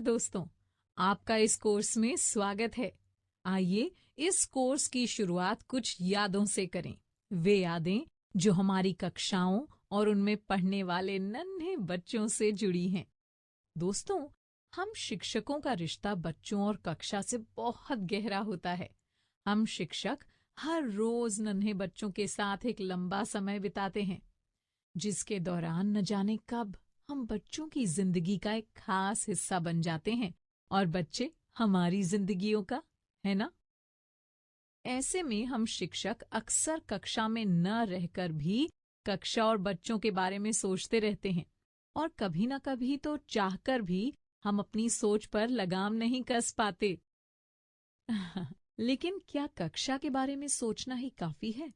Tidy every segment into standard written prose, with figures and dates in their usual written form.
दोस्तों, आपका इस कोर्स में स्वागत है। आइए इस कोर्स की शुरुआत कुछ यादों से करें। वे यादें जो हमारी कक्षाओं और उनमें पढ़ने वाले नन्हे बच्चों से जुड़ी हैं। दोस्तों, हम शिक्षकों का रिश्ता बच्चों और कक्षा से बहुत गहरा होता है। हम शिक्षक हर रोज नन्हे बच्चों के साथ एक लंबा समय बिताते हैं, जिसके दौरान न जाने कब हम बच्चों की जिंदगी का एक खास हिस्सा बन जाते हैं और बच्चे हमारी जिंदगियों का, है ना? ऐसे में हम शिक्षक अक्सर कक्षा में न रहकर भी कक्षा और बच्चों के बारे में सोचते रहते हैं और कभी न कभी तो चाहकर भी हम अपनी सोच पर लगाम नहीं कस पाते। लेकिन क्या कक्षा के बारे में सोचना ही काफी है?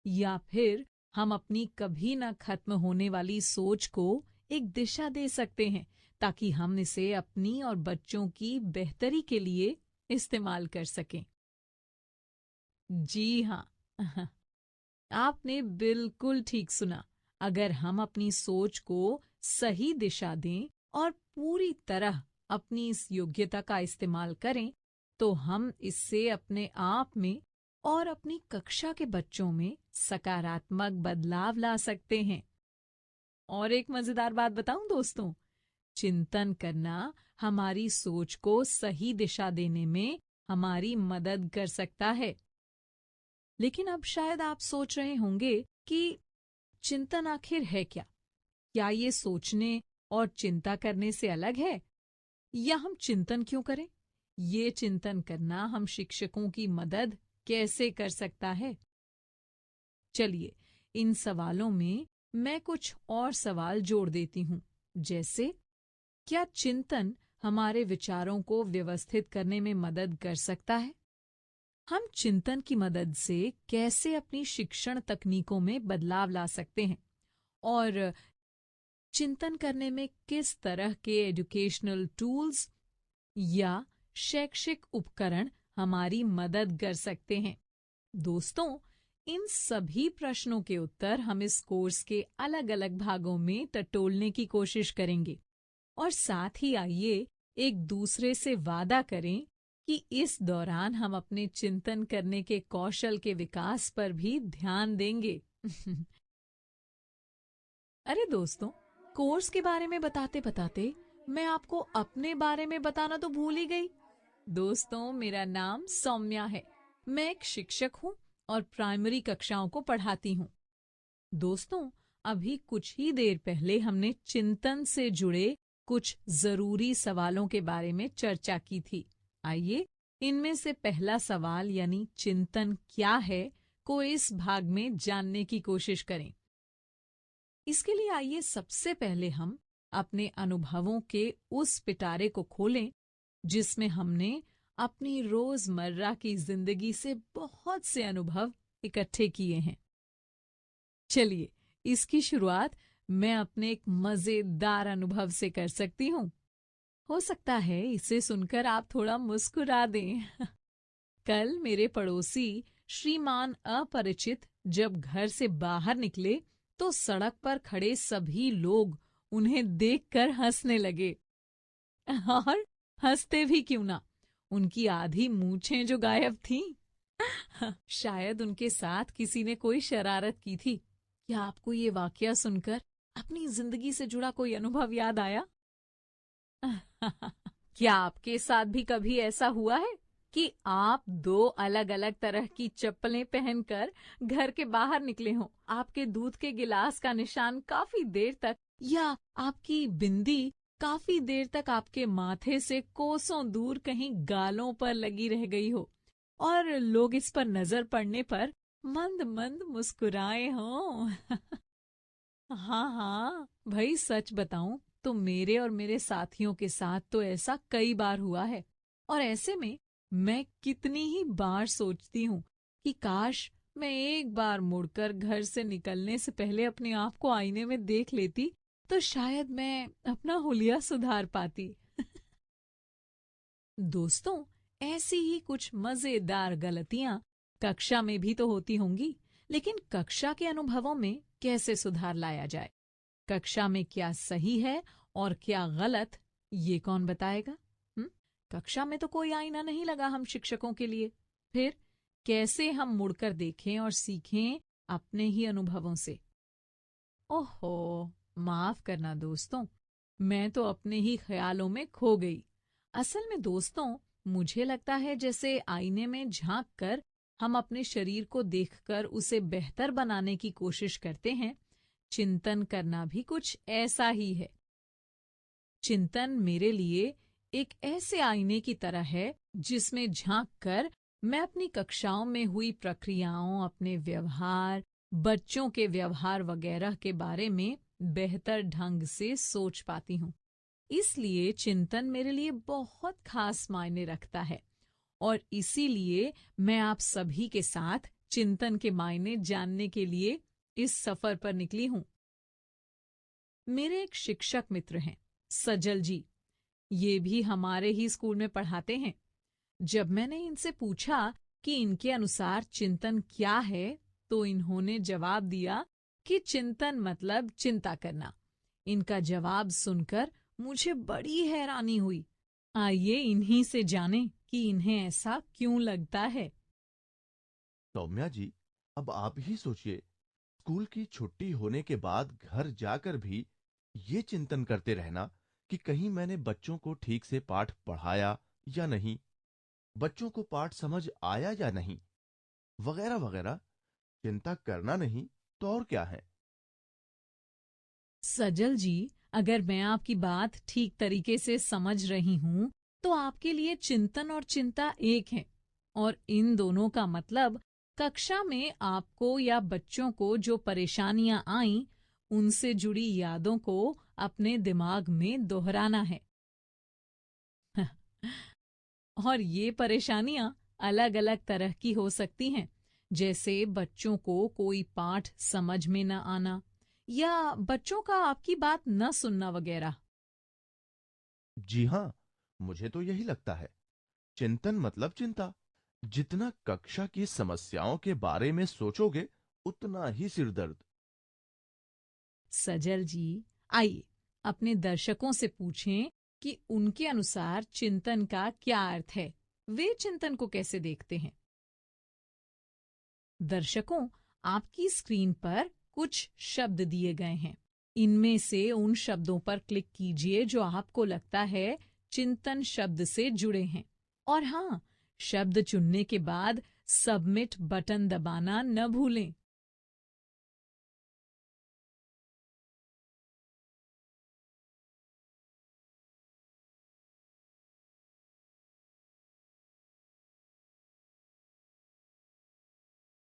या फिर हम अपनी कभी न खत्म होने वाली सोच को एक दिशा दे सकते हैं ताकि हम इसे अपनी और बच्चों की बेहतरी के लिए इस्तेमाल कर सकें? जी हाँ, आपने बिल्कुल ठीक सुना। अगर हम अपनी सोच को सही दिशा दें और पूरी तरह अपनी इस योग्यता का इस्तेमाल करें, तो हम इससे अपने आप में और अपनी कक्षा के बच्चों में सकारात्मक बदलाव ला सकते हैं। और एक मजेदार बात बताऊं दोस्तों, चिंतन करना हमारी सोच को सही दिशा देने में हमारी मदद कर सकता है। लेकिन अब शायद आप सोच रहे होंगे कि चिंतन आखिर है क्या? क्या ये सोचने और चिंता करने से अलग है? या हम चिंतन क्यों करें? ये चिंतन करना हम शिक्षकों की मदद कैसे कर सकता है? चलिए, इन सवालों में मैं कुछ और सवाल जोड़ देती हूँ। जैसे, क्या चिंतन हमारे विचारों को व्यवस्थित करने में मदद कर सकता है? हम चिंतन की मदद से कैसे अपनी शिक्षण तकनीकों में बदलाव ला सकते हैं? और चिंतन करने में किस तरह के एजुकेशनल टूल्स या शैक्षिक उपकरण हमारी मदद कर सकते हैं? दोस्तों, इन सभी प्रश्नों के उत्तर हम इस कोर्स के अलग-अलग भागों में टटोलने की कोशिश करेंगे और साथ ही आइए एक दूसरे से वादा करें कि इस दौरान हम अपने चिंतन करने के कौशल के विकास पर भी ध्यान देंगे। अरे दोस्तों, कोर्स के बारे में बताते-बताते मैं आपको अपने बारे में बताना तो भूल ही गई। दोस्तों, मेरा नाम सौम्या है। मैं एक शिक्षक हूँ और प्राइमरी कक्षाओं को पढ़ाती हूँ। दोस्तों, अभी कुछ ही देर पहले हमने चिंतन से जुड़े कुछ जरूरी सवालों के बारे में चर्चा की थी। आइए इनमें से पहला सवाल यानी चिंतन क्या है को इस भाग में जानने की कोशिश करें। इसके लिए आइए सबसे पहले हम अपने अनुभवों के उस पिटारे को खोलें जिसमें हमने अपनी रोजमर्रा की जिंदगी से बहुत से अनुभव इकट्ठे किए हैं। चलिए, इसकी शुरुआत मैं अपने एक मजेदार अनुभव से कर सकती हूँ। हो सकता है इसे सुनकर आप थोड़ा मुस्कुरा दें। कल मेरे पड़ोसी श्रीमान अपरिचित जब घर से बाहर निकले तो सड़क पर खड़े सभी लोग उन्हें देखकर हंसने लगे। और हंसते भी क्यों ना, उनकी आधी मूंछें जो गायब थीं। शायद उनके साथ किसी ने कोई शरारत की थी। क्या आपको ये वाकया सुनकर अपनी जिंदगी से जुड़ा कोई अनुभव याद आया? क्या आपके साथ भी कभी ऐसा हुआ है कि आप दो अलग अलग तरह की चप्पलें पहनकर घर के बाहर निकले हों? आपके दूध के गिलास का निशान काफी देर तक या आपकी बिंदी काफी देर तक आपके माथे से कोसों दूर कहीं गालों पर लगी रह गई हो और लोग इस पर नजर पड़ने पर मंद मंद मुस्कुराए हों। हाँ हाँ, भाई सच बताऊं तो मेरे और मेरे साथियों के साथ तो ऐसा कई बार हुआ है। और ऐसे में मैं कितनी ही बार सोचती हूँ कि काश मैं एक बार मुड़कर घर से निकलने से पहले अपने आप को आईने में देख लेती तो शायद मैं अपना हुलिया सुधार पाती। दोस्तों, ऐसी ही कुछ मजेदार गलतियां कक्षा में भी तो होती होंगी, लेकिन कक्षा के अनुभवों में कैसे सुधार लाया जाए? कक्षा में क्या सही है और क्या गलत, ये कौन बताएगा? कक्षा में तो कोई आईना नहीं लगा हम शिक्षकों के लिए। फिर कैसे हम मुड़कर देखें और सीखें अपने ही अनुभवों से? ओहो, माफ करना दोस्तों, मैं तो अपने ही ख्यालों में खो गई। असल में दोस्तों, मुझे लगता है जैसे आईने में झांक कर हम अपने शरीर को देखकर उसे बेहतर बनाने की कोशिश करते हैं, चिंतन करना भी कुछ ऐसा ही है। चिंतन मेरे लिए एक ऐसे आईने की तरह है जिसमें झांक कर मैं अपनी कक्षाओं में हुई प्रक्रियाओं, अपने व्यवहार, बच्चों के व्यवहार वगैरह के बारे में बेहतर ढंग से सोच पाती हूँ। इसलिए चिंतन मेरे लिए बहुत खास मायने रखता है और इसीलिए मैं आप सभी के साथ चिंतन के मायने जानने के लिए इस सफर पर निकली हूँ। मेरे एक शिक्षक मित्र हैं, सजल जी। ये भी हमारे ही स्कूल में पढ़ाते हैं। जब मैंने इनसे पूछा कि इनके अनुसार चिंतन क्या है, तो इन्होंने जवाब दिया कि चिंतन मतलब चिंता करना। इनका जवाब सुनकर मुझे बड़ी हैरानी हुई। आइए इन्हीं से जानें कि इन्हें ऐसा क्यों लगता है। सौम्या जी, अब आप ही सोचिए, स्कूल की छुट्टी होने के बाद घर जाकर भी ये चिंतन करते रहना कि कहीं मैंने बच्चों को ठीक से पाठ पढ़ाया या नहीं, बच्चों को पाठ समझ आया या नहीं, वगैरह वगैरह। चिंता करना नहीं तो और क्या है? सजल जी, अगर मैं आपकी बात ठीक तरीके से समझ रही हूं, तो आपके लिए चिंतन और चिंता एक है और इन दोनों का मतलब कक्षा में आपको या बच्चों को जो परेशानियां आईं, उनसे जुड़ी यादों को अपने दिमाग में दोहराना है। और ये परेशानियां अलग अलग तरह की हो सकती हैं, जैसे बच्चों को कोई पाठ समझ में न आना या बच्चों का आपकी बात न सुनना वगैरह। जी हाँ, मुझे तो यही लगता है। चिंतन मतलब चिंता। जितना कक्षा की समस्याओं के बारे में सोचोगे, उतना ही सिरदर्द। सजल जी, आइए अपने दर्शकों से पूछें कि उनके अनुसार चिंतन का क्या अर्थ है। वे चिंतन को कैसे देखते हैं? दर्शकों, आपकी स्क्रीन पर कुछ शब्द दिए गए हैं। इनमें से उन शब्दों पर क्लिक कीजिए जो आपको लगता है चिंतन शब्द से जुड़े हैं। और हाँ, शब्द चुनने के बाद सबमिट बटन दबाना न भूलें।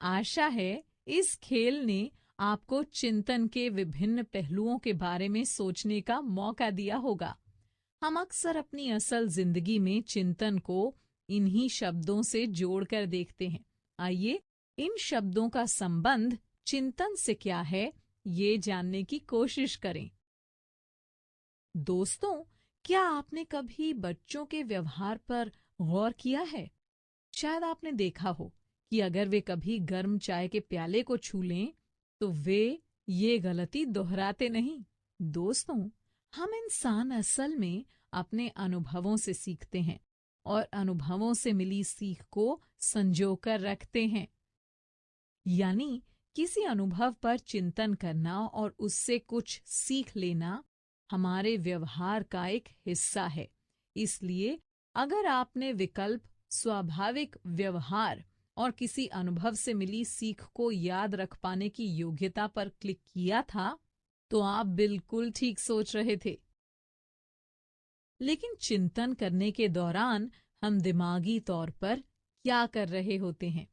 आशा है इस खेल ने आपको चिंतन के विभिन्न पहलुओं के बारे में सोचने का मौका दिया होगा। हम अक्सर अपनी असल जिंदगी में चिंतन को इन्हीं शब्दों से जोड़कर देखते हैं। आइए इन शब्दों का संबंध चिंतन से क्या है, ये जानने की कोशिश करें। दोस्तों, क्या आपने कभी बच्चों के व्यवहार पर गौर किया है? शायद आपने देखा हो कि अगर वे कभी गर्म चाय के प्याले को छू लें, तो वे ये गलती दोहराते नहीं। दोस्तों, हम इंसान असल में अपने अनुभवों से सीखते हैं और अनुभवों से मिली सीख को संजोकर रखते हैं। यानी किसी अनुभव पर चिंतन करना और उससे कुछ सीख लेना हमारे व्यवहार का एक हिस्सा है। इसलिए अगर आपने विकल्प स्वाभाविक व्यवहार और किसी अनुभव से मिली सीख को याद रख पाने की योग्यता पर क्लिक किया था, तो आप बिल्कुल ठीक सोच रहे थे। लेकिन चिंतन करने के दौरान हम दिमागी तौर पर क्या कर रहे होते हैं?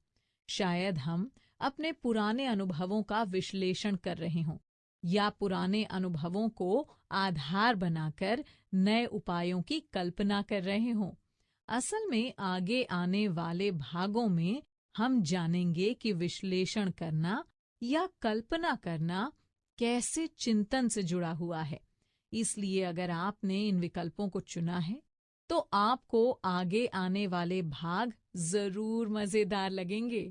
शायद हम अपने पुराने अनुभवों का विश्लेषण कर रहे हों या पुराने अनुभवों को आधार बनाकर नए उपायों की कल्पना कर रहे हों। असल में आगे आने वाले भागों में हम जानेंगे कि विश्लेषण करना या कल्पना करना कैसे चिंतन से जुड़ा हुआ है। इसलिए अगर आपने इन विकल्पों को चुना है, तो आपको आगे आने वाले भाग जरूर मजेदार लगेंगे।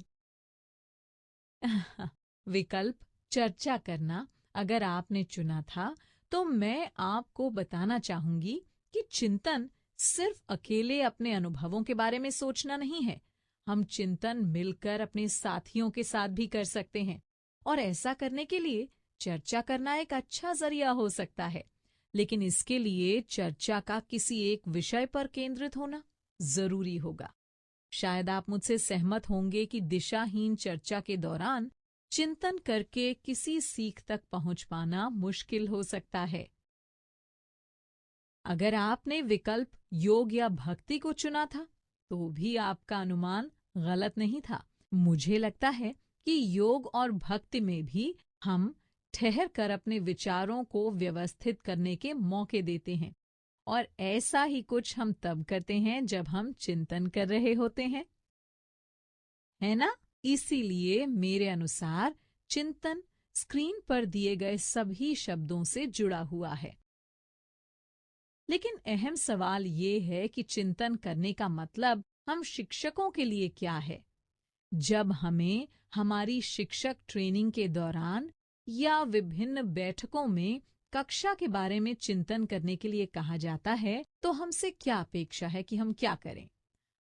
विकल्प चर्चा करना अगर आपने चुना था, तो मैं आपको बताना चाहूंगी कि चिंतन सिर्फ अकेले अपने अनुभवों के बारे में सोचना नहीं है। हम चिंतन मिलकर अपने साथियों के साथ भी कर सकते हैं, और ऐसा करने के लिए चर्चा करना एक अच्छा जरिया हो सकता है। लेकिन इसके लिए चर्चा का किसी एक विषय पर केंद्रित होना जरूरी होगा। शायद आप मुझसे सहमत होंगे कि दिशाहीन चर्चा के दौरान चिंतन करके किसी सीख तक पहुंच पाना मुश्किल हो सकता है। अगर आपने विकल्प योग या भक्ति को चुना था, तो भी आपका अनुमान गलत नहीं था। मुझे लगता है कि योग और भक्ति में भी हम ठहर कर अपने विचारों को व्यवस्थित करने के मौके देते हैं, और ऐसा ही कुछ हम तब करते हैं जब हम चिंतन कर रहे होते हैं, है ना? इसीलिए मेरे अनुसार चिंतन स्क्रीन पर दिए गए सभी शब्दों से जुड़ा हुआ है। लेकिन अहम सवाल ये है कि चिंतन करने का मतलब हम शिक्षकों के लिए क्या है? जब हमें हमारी शिक्षक ट्रेनिंग के दौरान या विभिन्न बैठकों में कक्षा के बारे में चिंतन करने के लिए कहा जाता है, तो हमसे क्या अपेक्षा है कि हम क्या करें?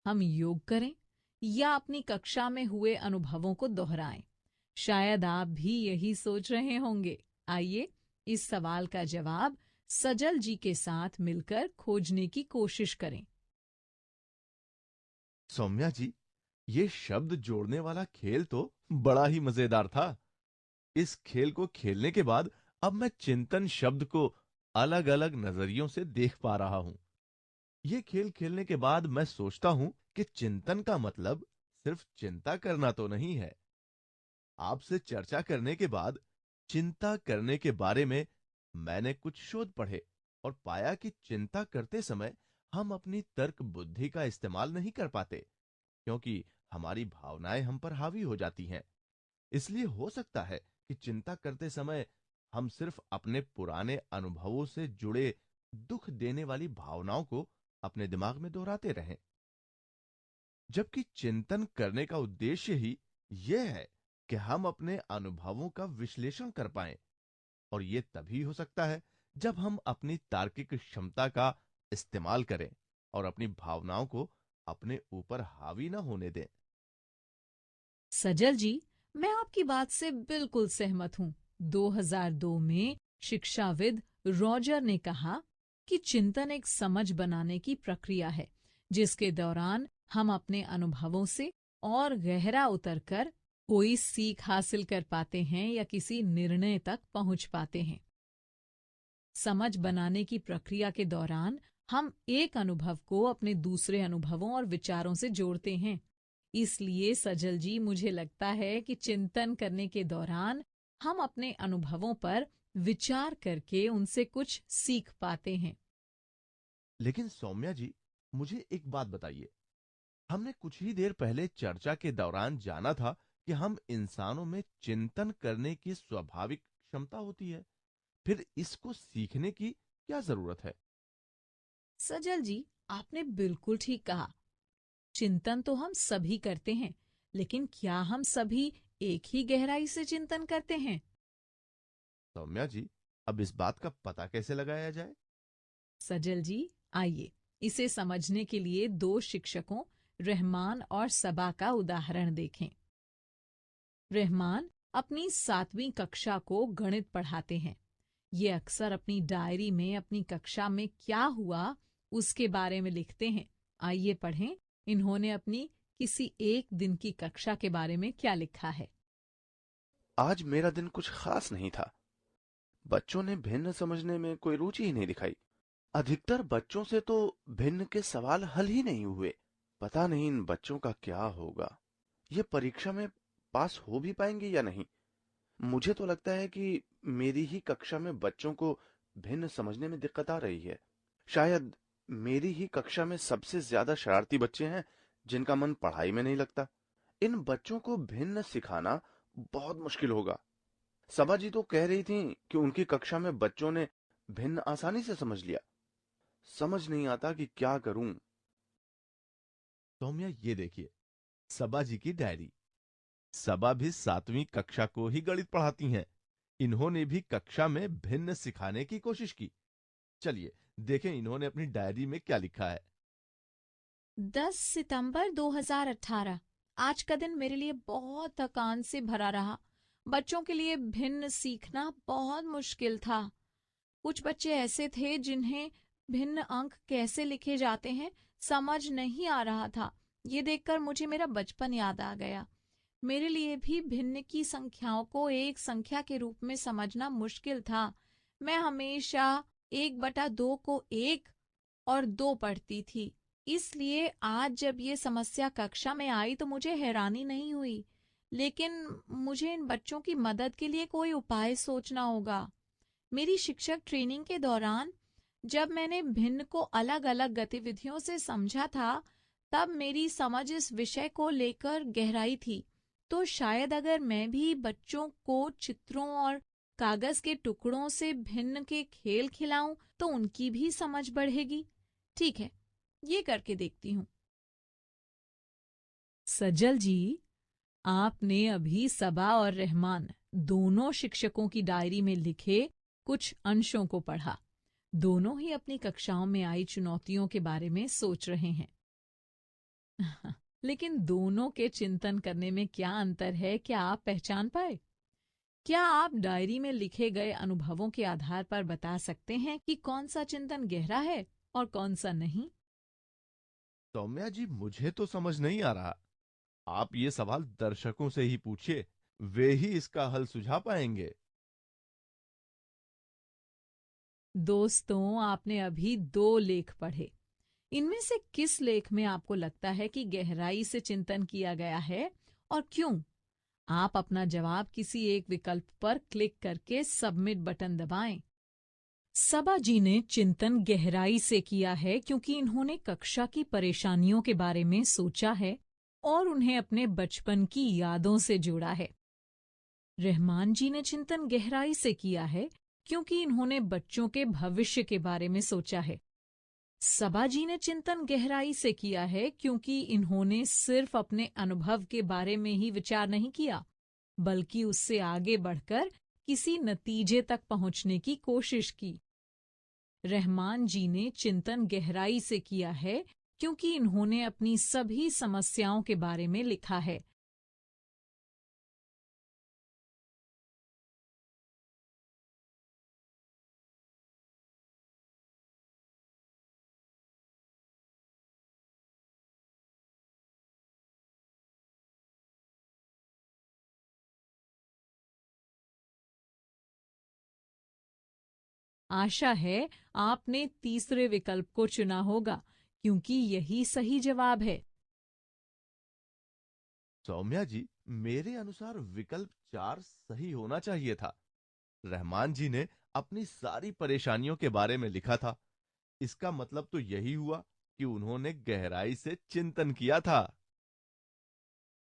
हम योग करें या अपनी कक्षा में हुए अनुभवों को दोहराएं? शायद आप भी यही सोच रहे होंगे। आइए इस सवाल का जवाब सजल जी के साथ मिलकर खोजने की कोशिश करें। सौम्या जी, ये शब्द जोड़ने वाला खेल तो बड़ा ही मजेदार था। इस खेल को खेलने के बाद अब मैं चिंतन शब्द को अलग अलग नजरियों से देख पा रहा हूं। ये खेल खेलने के बाद मैं सोचता हूं कि चिंतन का मतलब सिर्फ चिंता करना तो नहीं है। आपसे चर्चा करने के बाद चिंता करने के बारे में मैंने कुछ शोध पढ़े और पाया कि चिंता करते समय हम अपनी तर्क बुद्धि का इस्तेमाल नहीं कर पाते, क्योंकि हमारी भावनाएं हम पर हावी हो जाती हैं। इसलिए हो सकता है कि चिंता करते समय हम सिर्फ अपने पुराने अनुभवों से जुड़े दुख देने वाली भावनाओं को अपने दिमाग में दोहराते रहें, जबकि चिंतन करने का उद्देश्य ही यह है कि हम अपने अनुभवों का विश्लेषण कर पाएं। और यह तभी हो सकता है जब हम अपनी तार्किक क्षमता का इस्तेमाल करें और अपनी भावनाओं को अपने ऊपर हावी ना होने दें। सजल जी, मैं आपकी बात से बिल्कुल सहमत हूँ। 2002 में शिक्षाविद रॉजर ने कहा कि चिंतन एक समझ बनाने की प्रक्रिया है, जिसके दौरान हम अपने अनुभवों से और गहरा उतरकर कोई सीख हासिल कर पाते हैं या किसी निर्णय तक पहुंच पाते हैं। समझ बनाने की प्रक्रिया के दौरान हम एक अनुभव को अपने दूसरे अनुभवों और विचारों से जोड़ते हैं। इसलिए सजल जी, मुझे लगता है कि चिंतन करने के दौरान हम अपने अनुभवों पर विचार करके उनसे कुछ सीख पाते हैं। लेकिन सौम्या जी, मुझे एक बात बताइए। हमने कुछ ही देर पहले चर्चा के दौरान जाना था कि हम इंसानों में चिंतन करने की स्वाभाविक क्षमता होती है। फिर इसको सीखने की क्या जरूरत है? सजल जी, आपने बिल्कुल ठीक कहा। चिंतन तो हम सभी करते हैं, लेकिन क्या हम सभी एक ही गहराई से चिंतन करते हैं? सौम्या जी, अब इस बात का पता कैसे लगाया जाए? सजल जी, आइए इसे समझने के लिए दो शिक्षकों रहमान और सबा का उदाहरण देखें। रहमान अपनी 7वीं कक्षा को गणित पढ़ाते हैं। ये अक्सर अपनी डायरी में अपनी कक्षा में क्या हुआ उसके बारे में लिखते हैं। आइए पढ़ें, इन्होंने अपनी किसी एक दिन की कक्षा के बारे में क्या लिखा है। आज मेरा दिन कुछ खास नहीं था। बच्चों ने भिन्न समझने में कोई रुचि ही नहीं दिखाई। अधिकतर बच्चों से तो भिन्न के सवाल हल ही नहीं हुए। पता नहीं इन बच्चों का क्या होगा। ये परीक्षा में पास हो भी पाएंगे या नहीं। मुझे तो लगता है कि मेरी ही कक्षा में बच्चों को भिन्न समझने में दिक्कत आ रही है। शायद मेरी ही कक्षा में सबसे ज्यादा शरारती बच्चे हैं जिनका मन पढ़ाई में नहीं लगता। इन बच्चों को भिन्न सिखाना बहुत मुश्किल होगा। सबा जी तो कह रही थी कि उनकी कक्षा में बच्चों ने भिन्न आसानी से समझ लिया। समझ नहीं आता कि क्या करूं। सौम्या, ये देखिए, सबा जी की डायरी। सबा भी 7वीं कक्षा को ही गणित पढ़ाती हैं। इन्होंने भी कक्षा में भिन्न सिखाने की कोशिश की। चलिए देखें इन्होंने अपनी डायरी में क्या लिखा है। 10 सितंबर 2018। आज का दिन मेरे लिए बहुत थकान से भरा रहा। बच्चों के लिए भिन्न सीखना बहुत मुश्किल था। कुछ बच्चे ऐसे थे जिन्हें भिन्न अंक कैसे लिखे जाते हैं समझ नहीं आ रहा था। ये देखकर मुझे मेरा बचपन याद आ गया। मेरे लिए भी भिन्न की संख्याओं को एक संख्या के रूप में समझना मुश्किल था। मैं हमेशा 1/2 को 1 और 2 पढ़ती थी। इसलिए आज जब ये समस्या कक्षा में आई तो मुझे हैरानी नहीं हुई। लेकिन मुझे इन बच्चों की मदद के लिए कोई उपाय सोचना होगा। मेरी शिक्षक ट्रेनिंग के दौरान जब मैंने भिन्न को अलग अलग गतिविधियों से समझा था, तब मेरी समझ इस विषय को लेकर गहराई थी। तो शायद अगर मैं भी बच्चों को चित्रों और कागज के टुकड़ों से भिन्न के खेल खिलाऊं तो उनकी भी समझ बढ़ेगी। ठीक है, ये करके देखती हूँ। सजल जी, आपने अभी सबा और रहमान दोनों शिक्षकों की डायरी में लिखे कुछ अंशों को पढ़ा। दोनों ही अपनी कक्षाओं में आई चुनौतियों के बारे में सोच रहे हैं। लेकिन दोनों के चिंतन करने में क्या अंतर है, क्या आप पहचान पाए? क्या आप डायरी में लिखे गए अनुभवों के आधार पर बता सकते हैं कि कौन सा चिंतन गहरा है और कौन सा नहीं? सौम्या जी, मुझे तो समझ नहीं आ रहा। आप ये सवाल दर्शकों से ही पूछिए, वे ही इसका हल सुझा पाएंगे। दोस्तों, आपने अभी 2 लेख पढ़े। इनमें से किस लेख में आपको लगता है कि गहराई से चिंतन किया गया है और क्यों? आप अपना जवाब किसी एक विकल्प पर क्लिक करके सबमिट बटन दबाएं। सबा जी ने चिंतन गहराई से किया है क्योंकि इन्होंने कक्षा की परेशानियों के बारे में सोचा है और उन्हें अपने बचपन की यादों से जोड़ा है। रहमान जी ने चिंतन गहराई से किया है क्योंकि इन्होंने बच्चों के भविष्य के बारे में सोचा है। सबा जी ने चिंतन गहराई से किया है क्योंकि इन्होंने सिर्फ अपने अनुभव के बारे में ही विचार नहीं किया, बल्कि उससे आगे बढ़कर किसी नतीजे तक पहुंचने की कोशिश की। रहमान जी ने चिंतन गहराई से किया है क्योंकि इन्होंने अपनी सभी समस्याओं के बारे में लिखा है। आशा है आपने तीसरे विकल्प को चुना होगा क्योंकि यही सही जवाब है। सौम्या जी, मेरे अनुसार विकल्प 4 सही होना चाहिए था। रहमान जी ने अपनी सारी परेशानियों के बारे में लिखा था। इसका मतलब तो यही हुआ कि उन्होंने गहराई से चिंतन किया था।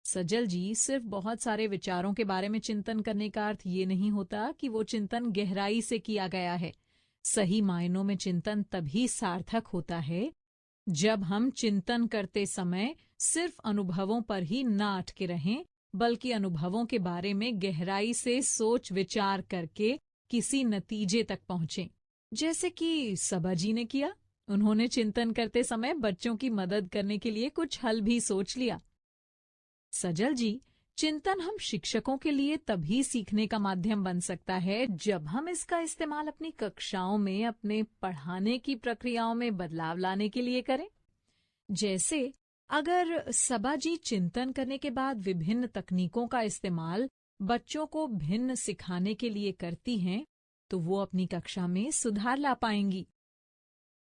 सजल जी, सिर्फ बहुत सारे विचारों के बारे में चिंतन करने का अर्थ ये नहीं होता कि वो चिंतन गहराई से किया गया है। सही मायनों में चिंतन तभी सार्थक होता है जब हम चिंतन करते समय सिर्फ अनुभवों पर ही ना अटके रहें, बल्कि अनुभवों के बारे में गहराई से सोच विचार करके किसी नतीजे तक पहुंचें। जैसे कि सबा जी ने किया। उन्होंने चिंतन करते समय बच्चों की मदद करने के लिए कुछ हल भी सोच लिया। सजल जी, चिंतन हम शिक्षकों के लिए तभी सीखने का माध्यम बन सकता है जब हम इसका इस्तेमाल अपनी कक्षाओं में अपने पढ़ाने की प्रक्रियाओं में बदलाव लाने के लिए करें। जैसे अगर सबा जी चिंतन करने के बाद विभिन्न तकनीकों का इस्तेमाल बच्चों को भिन्न सिखाने के लिए करती हैं, तो वो अपनी कक्षा में सुधार ला पाएंगी।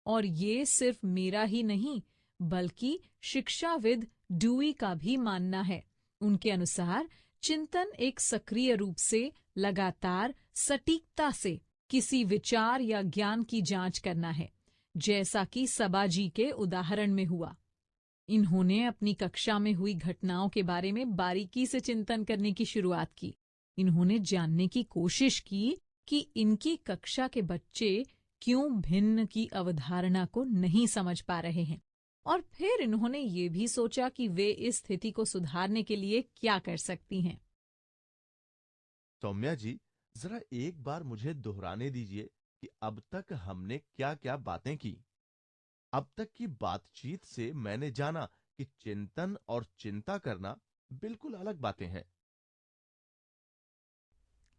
और ये सिर्फ मेरा ही नहीं, बल्कि शिक्षाविद ड्यूई का भी मानना है। उनके अनुसार चिंतन एक सक्रिय रूप से लगातार सटीकता से किसी विचार या ज्ञान की जांच करना है, जैसा कि सबा जी के उदाहरण में हुआ। इन्होंने अपनी कक्षा में हुई घटनाओं के बारे में बारीकी से चिंतन करने की शुरुआत की। इन्होंने जानने की कोशिश की कि इनकी कक्षा के बच्चे क्यों भिन्न की अवधारणा को नहीं समझ पा रहे हैं, और फिर इन्होंने ये भी सोचा कि वे इस स्थिति को सुधारने के लिए क्या कर सकती हैं। सौम्या जी, जरा एक बार मुझे दोहराने दीजिए कि अब तक हमने क्या क्या बातें की। अब तक की बातचीत से मैंने जाना कि चिंतन और चिंता करना बिल्कुल अलग बातें हैं।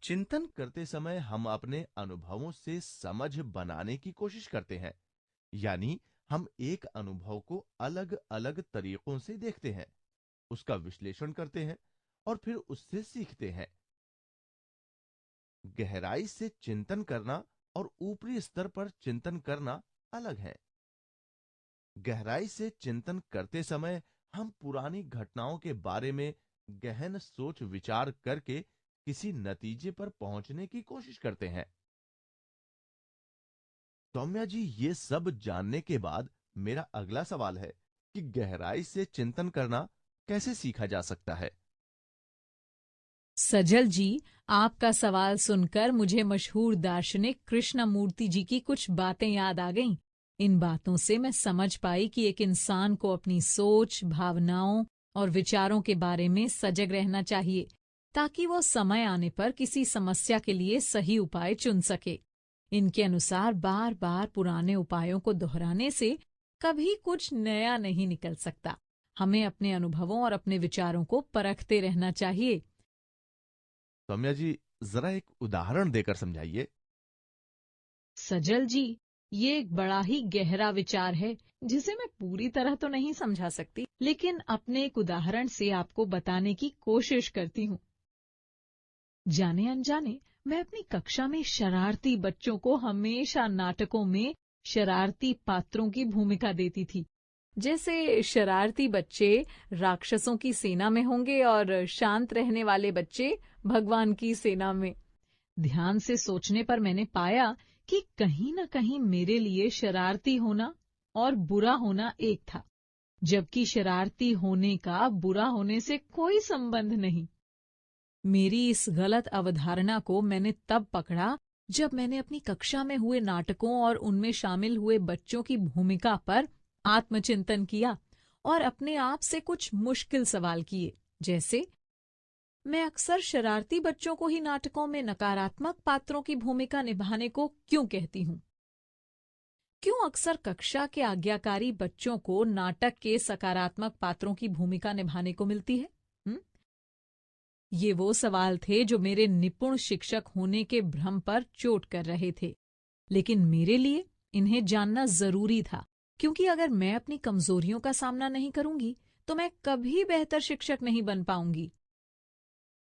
चिंतन करते समय हम अपने अनुभवों से समझ बनाने की कोशिश करते हैं, यानी हम एक अनुभव को अलग अलग तरीकों से देखते हैं, उसका विश्लेषण करते हैं और फिर उससे सीखते हैं। गहराई से चिंतन करना और ऊपरी स्तर पर चिंतन करना अलग है। गहराई से चिंतन करते समय हम पुरानी घटनाओं के बारे में गहन सोच विचार करके किसी नतीजे पर पहुंचने की कोशिश करते हैं। सौम्या जी, ये सब जानने के बाद मेरा अगला सवाल है कि गहराई से चिंतन करना कैसे सीखा जा सकता है। सजल जी, आपका सवाल सुनकर मुझे मशहूर दार्शनिक कृष्णमूर्ति जी की कुछ बातें याद आ गईं। इन बातों से मैं समझ पाई कि एक इंसान को अपनी सोच, भावनाओं और विचारों के बारे में सजग रहना चाहिए, ताकि वो समय आने पर किसी समस्या के लिए सही उपाय चुन सके। इनके अनुसार बार बार पुराने उपायों को दोहराने से कभी कुछ नया नहीं निकल सकता। हमें अपने अनुभवों और अपने विचारों को परखते रहना चाहिए। सौम्या जी, जरा एक उदाहरण देकर समझाइए। सजल जी, ये एक बड़ा ही गहरा विचार है, जिसे मैं पूरी तरह तो नहीं समझा सकती, लेकिन अपने एक उदाहरण से आपको बताने की कोशिश करती हूँ। जाने अनजाने मैं अपनी कक्षा में शरारती बच्चों को हमेशा नाटकों में शरारती पात्रों की भूमिका देती थी। जैसे शरारती बच्चे राक्षसों की सेना में होंगे और शांत रहने वाले बच्चे भगवान की सेना में। ध्यान से सोचने पर मैंने पाया कि कहीं न कहीं मेरे लिए शरारती होना और बुरा होना एक था, जबकि शरारती होने का बुरा होने से कोई संबंध नहीं। मेरी इस गलत अवधारणा को मैंने तब पकड़ा जब मैंने अपनी कक्षा में हुए नाटकों और उनमें शामिल हुए बच्चों की भूमिका पर आत्मचिंतन किया और अपने आप से कुछ मुश्किल सवाल किए, जैसे मैं अक्सर शरारती बच्चों को ही नाटकों में नकारात्मक पात्रों की भूमिका निभाने को क्यों कहती हूँ? क्यों अक्सर कक्षा के आज्ञाकारी बच्चों को नाटक के सकारात्मक पात्रों की भूमिका निभाने को मिलती है? ये वो सवाल थे जो मेरे निपुण शिक्षक होने के भ्रम पर चोट कर रहे थे, लेकिन मेरे लिए इन्हें जानना जरूरी था, क्योंकि अगर मैं अपनी कमजोरियों का सामना नहीं करूंगी तो मैं कभी बेहतर शिक्षक नहीं बन पाऊंगी।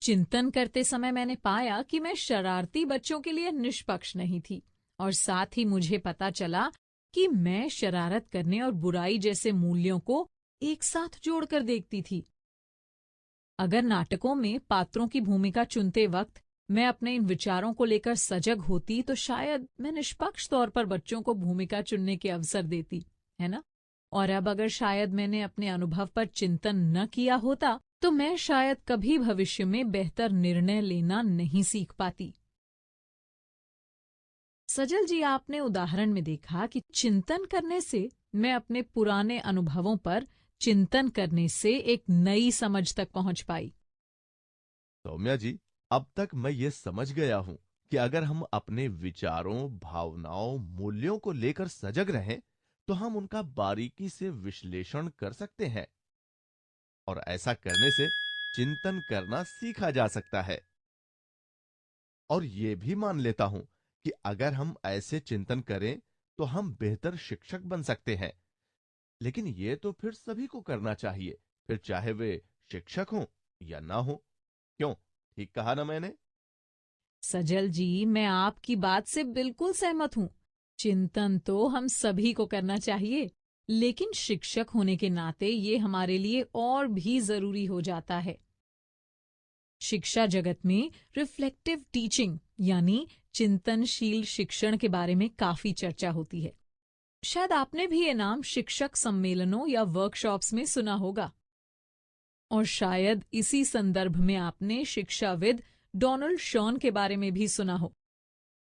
चिंतन करते समय मैंने पाया कि मैं शरारती बच्चों के लिए निष्पक्ष नहीं थी, और साथ ही मुझे पता चला कि मैं शरारत करने और बुराई जैसे मूल्यों को एक साथ जोड़कर देखती थी। अगर नाटकों में पात्रों की भूमिका चुनते वक्त मैं अपने इन विचारों को लेकर सजग होती तो शायद मैं निष्पक्ष तौर पर बच्चों को भूमिका चुनने के अवसर देती, है ना? और अब अगर शायद मैंने अपने अनुभव पर चिंतन न किया होता तो मैं शायद कभी भविष्य में बेहतर निर्णय लेना नहीं सीख पाती। सजल जी, आपने उदाहरण में देखा कि चिंतन करने से मैं अपने पुराने अनुभवों पर चिंतन करने से एक नई समझ तक पहुंच पाई। सौम्या जी, अब तक मैं ये समझ गया हूं कि अगर हम अपने विचारों, भावनाओं, मूल्यों को लेकर सजग रहें तो हम उनका बारीकी से विश्लेषण कर सकते हैं, और ऐसा करने से चिंतन करना सीखा जा सकता है। और ये भी मान लेता हूं कि अगर हम ऐसे चिंतन करें तो हम बेहतर शिक्षक बन सकते हैं। लेकिन ये तो फिर सभी को करना चाहिए, फिर चाहे वे शिक्षक हों या ना हो। क्यों? ठीक कहा ना मैंने? सजल जी, मैं आपकी बात से बिल्कुल सहमत हूँ। चिंतन तो हम सभी को करना चाहिए, लेकिन शिक्षक होने के नाते ये हमारे लिए और भी जरूरी हो जाता है। शिक्षा जगत में रिफ्लेक्टिव टीचिंग यानी चिंतनशील शिक्षण के बारे में काफी चर्चा होती है। शायद आपने भी ये नाम शिक्षक सम्मेलनों या वर्कशॉप्स में सुना होगा, और शायद इसी संदर्भ में आपने शिक्षाविद डोनाल्ड शॉन के बारे में भी सुना हो।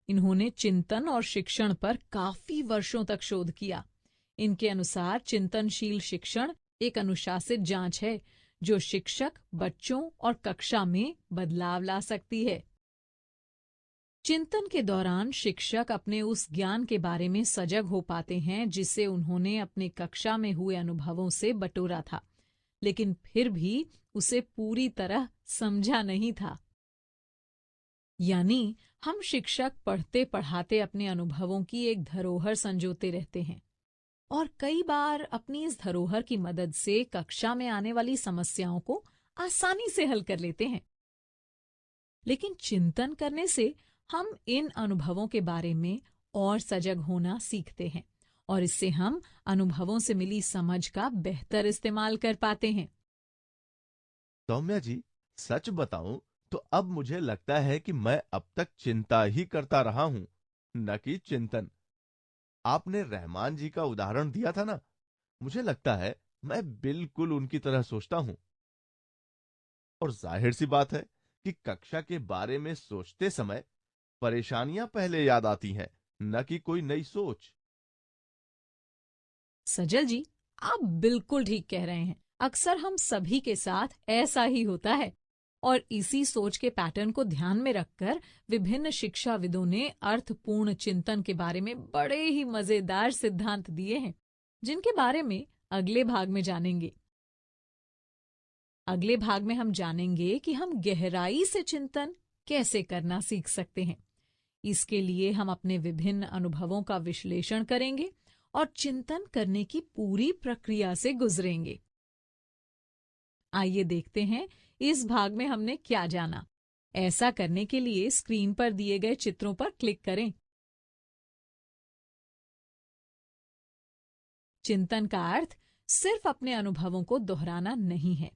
इन्होंने चिंतन और शिक्षण पर काफी वर्षों तक शोध किया। इनके अनुसार चिंतनशील शिक्षण एक अनुशासित जांच है जो शिक्षक, बच्चों और कक्षा में बदलाव ला सकती है। चिंतन के दौरान शिक्षक अपने उस ज्ञान के बारे में सजग हो पाते हैं जिसे उन्होंने अपनी कक्षा में हुए अनुभवों से बटोरा था, लेकिन फिर भी उसे पूरी तरह समझा नहीं था। यानी हम शिक्षक पढ़ते पढ़ाते अपने अनुभवों की एक धरोहर संजोते रहते हैं और कई बार अपनी इस धरोहर की मदद से कक्षा में आने वाली समस्याओं को आसानी से हल कर लेते हैं। लेकिन चिंतन करने से हम इन अनुभवों के बारे में और सजग होना सीखते हैं और इससे हम अनुभवों से मिली समझ का बेहतर इस्तेमाल कर पाते हैं। सौम्या जी, सच बताऊं तो अब मुझे लगता है कि मैं अब तक चिंता ही करता रहा हूं, न कि चिंतन। आपने रहमान जी का उदाहरण दिया था ना, मुझे लगता है मैं बिल्कुल उनकी तरह सोचता हूं। और जाहिर सी बात है कि कक्षा के बारे में सोचते समय परेशानियां पहले याद आती हैं, न कि कोई नई सोच। सजल जी, आप बिल्कुल ठीक कह रहे हैं। अक्सर हम सभी के साथ ऐसा ही होता है और इसी सोच के पैटर्न को ध्यान में रखकर विभिन्न शिक्षाविदों ने अर्थपूर्ण चिंतन के बारे में बड़े ही मजेदार सिद्धांत दिए हैं, जिनके बारे में अगले भाग में जानेंगे। अगले भाग में हम जानेंगे कि हम गहराई से चिंतन कैसे करना सीख सकते हैं। इसके लिए हम अपने विभिन्न अनुभवों का विश्लेषण करेंगे और चिंतन करने की पूरी प्रक्रिया से गुजरेंगे। आइए देखते हैं इस भाग में हमने क्या जाना। ऐसा करने के लिए स्क्रीन पर दिए गए चित्रों पर क्लिक करें। चिंतन का अर्थ सिर्फ अपने अनुभवों को दोहराना नहीं है।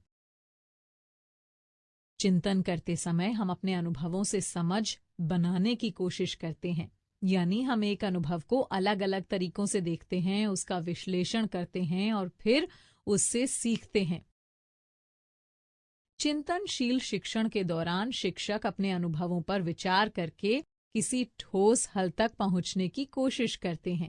चिंतन करते समय हम अपने अनुभवों से समझ बनाने की कोशिश करते हैं, यानी हम एक अनुभव को अलग अलग तरीकों से देखते हैं, उसका विश्लेषण करते हैं और फिर उससे सीखते हैं। चिंतनशील शिक्षण के दौरान शिक्षक अपने अनुभवों पर विचार करके किसी ठोस हल तक पहुंचने की कोशिश करते हैं।